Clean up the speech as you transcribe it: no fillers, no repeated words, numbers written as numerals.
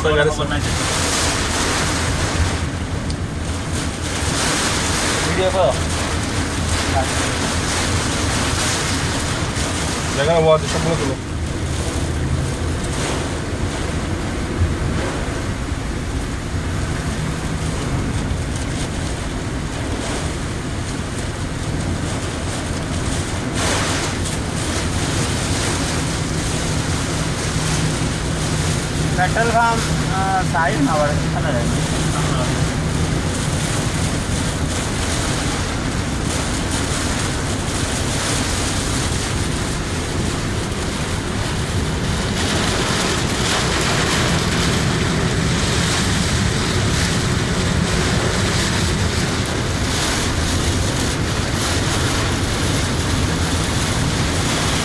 वगैरह सब। वीडियो को जगह वो आते सब बोलो। पेट्रोल पंप साइड में